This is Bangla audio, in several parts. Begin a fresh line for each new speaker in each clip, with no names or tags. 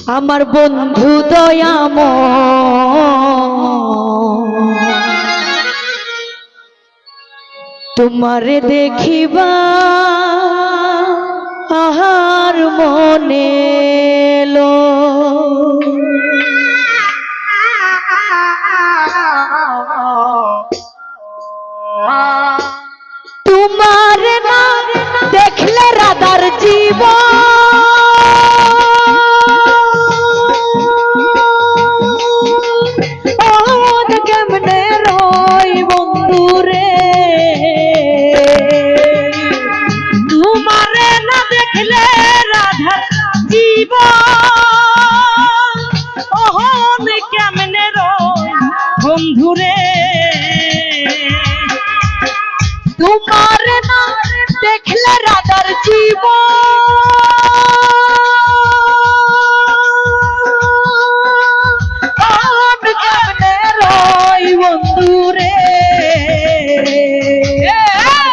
আমার বন্ধু দয়াময় তোমারে দেখিবা আহার মনে লো তোমারে না দেখলে রাধার জীবন কেমনে রই বন্ধু রে তোমারে না দেখলে রাধার জীবন ওহন কেমনে রই বন্ধু রে তোমারে না দেখলে রাধার জীবন কেমনে রই বন্ধু রে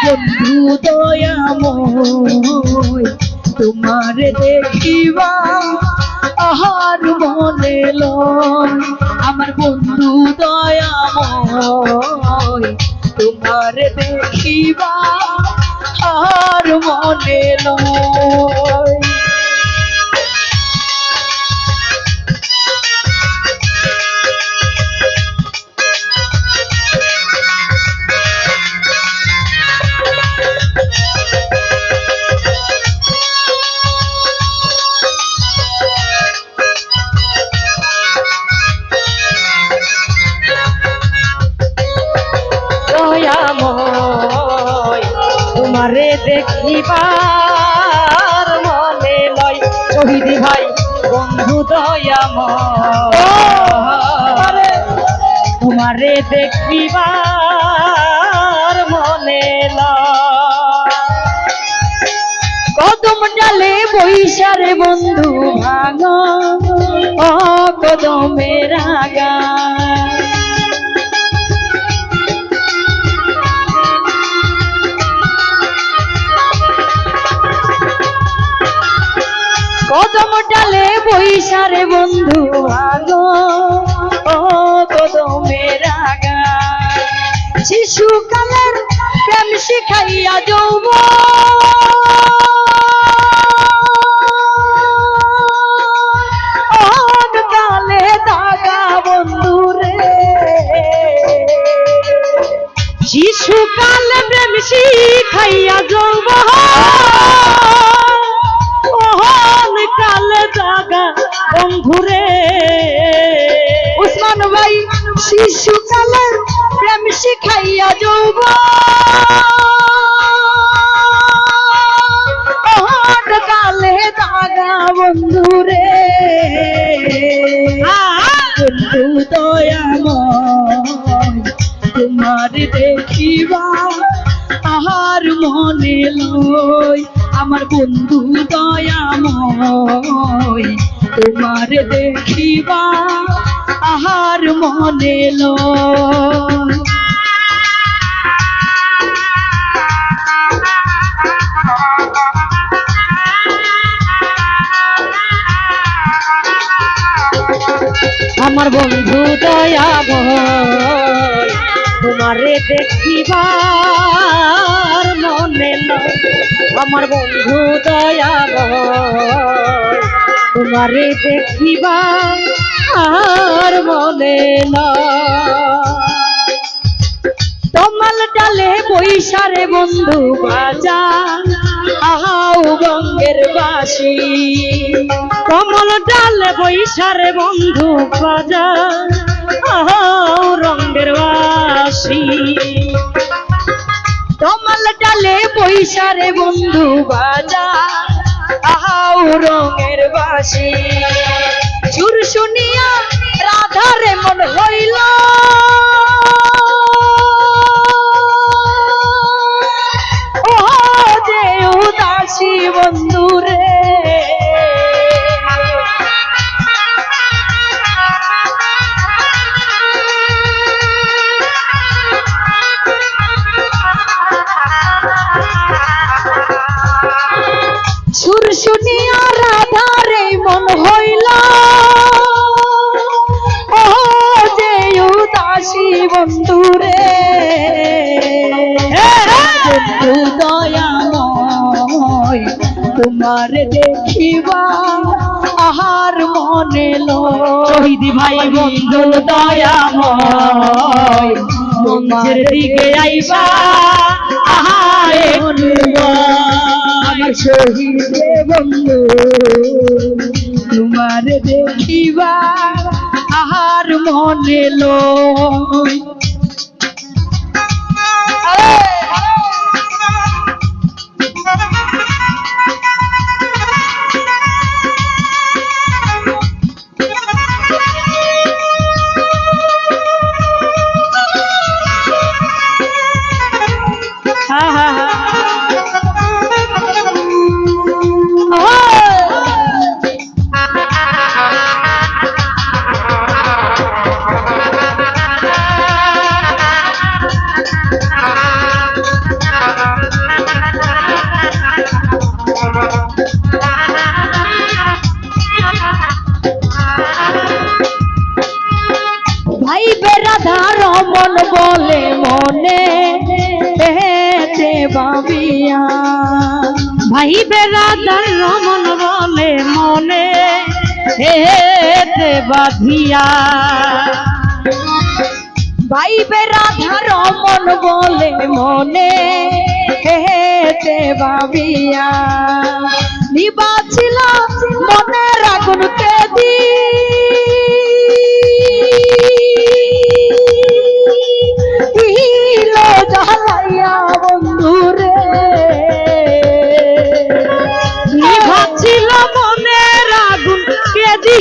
বন্ধু দয়াময় তোমারে দেখিবা আহার মনে লয় আমার বন্ধু দয়াময় তোমারে দেখিবা আর মনে লয় তোমারে দেখিবার মনে লয় শহীদ ভাই বন্ধু দয়াময় তোমারে দেখিবার মনে লয় কদম ডালে বৈশারে বন্ধু ভাঙ ও কদমের আগা কদম ডালে বৈশারে বন্ধু আগো ও কদমের আগা শিশুকালের প্রেম শিখাইয়া যৌব কালে দাগা বন্ধু রে শিশুকালে প্রেম শিখাইয়া যৌব কালে দাগা বন্ধুরে উসমান ভাই শিশুকালে প্রেম শিখাইয়া যৌব কালে দাগা বন্ধুরে বন্ধু দয়াময় তোমার দেখিবা আহার মনে লয় আমার বন্ধু দয়াময় তোমার দেখিবা আহার মনে লয় আমার বন্ধু দয়াময় তোমারে দেখিবার মনে লয় আমার বন্ধু দয়াময় তোমারে দেখিবা আর মনে লয় তোমাল ডালে বৈশারে বন্ধু বাজা আহাও বঙ্গের বাসি কমল ডালে বৈশারে বন্ধু বাজা আহাও রঙ্গের বাসি কমল ডালে বৈশারে বন্ধু বাজা আহাও রঙের বাসি সুর শুনিয়া রাধারে মন হইল ও যে উদাসী বন্ধু রে সুর শুনিয়া রাধারে মন হইল শহীদ ভাই বন্ধু দয়াময় মঞ্চের দিকে আইবা আহারে
আমার শহীদ বন্ধু তোমার দেখিবা আহার মনে লয়। ভাই বেরাধার মন বলে মনে বাবিয়া
ভাই বেরাদার রমন বলে মনে হেতে বাঁধিয়া
ভাই বেরাধার মন বলে মনে হেতে বাবিয়া নিবাছিল মনের আগুন কেদি বন্ধুরে
নিভাছিল মনের আগুন কেদি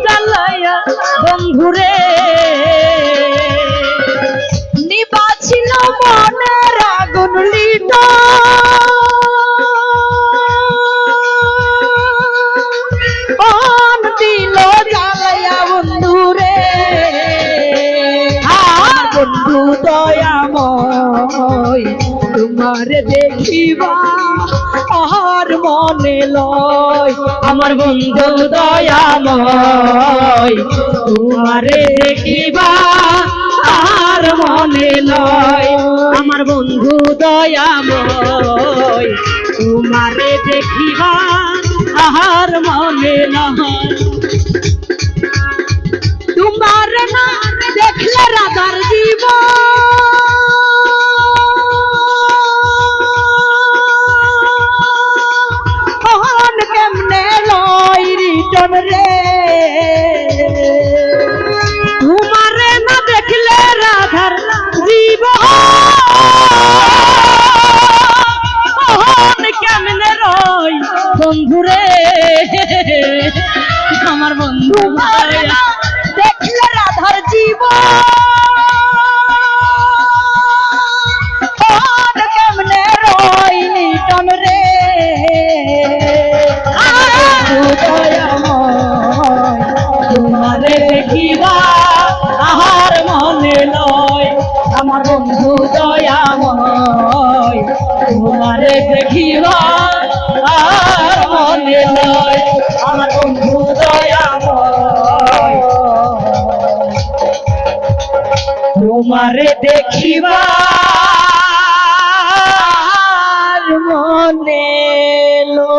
জ্বালাইয়া বন্ধুরে
নিবাছিল মনের আগুন লিট দিল জ্বালাইয়া বন্ধুরে বন্ধু দয়াময় তোমার দেখিবা আর মনে লয়।
আমার বন্ধু দয়াময় তোমারে দেখিবা আর মনে লয়। আমার বন্ধু দয়াময় তোমারে দেখিবা আর মনে লয়।
তোমার না দেখলে রাধার জীবন কেমনে লয় রিটন রে
তোমারে না দেখলে রাধার জীবন কেমনে রয় বন্ধুরে আমার বন্ধু
তোমার না দেখলে রাধার জীবন কেমনে রয় রিটন রে
তোমারে দেখিবা আহার মনে লয়। আমার বন্ধু দয়াময় তোমারে দেখিবা আর মনে লয়। আমার বন্ধু দয়াময় তোমারে দেখিবা আর মনে লয়।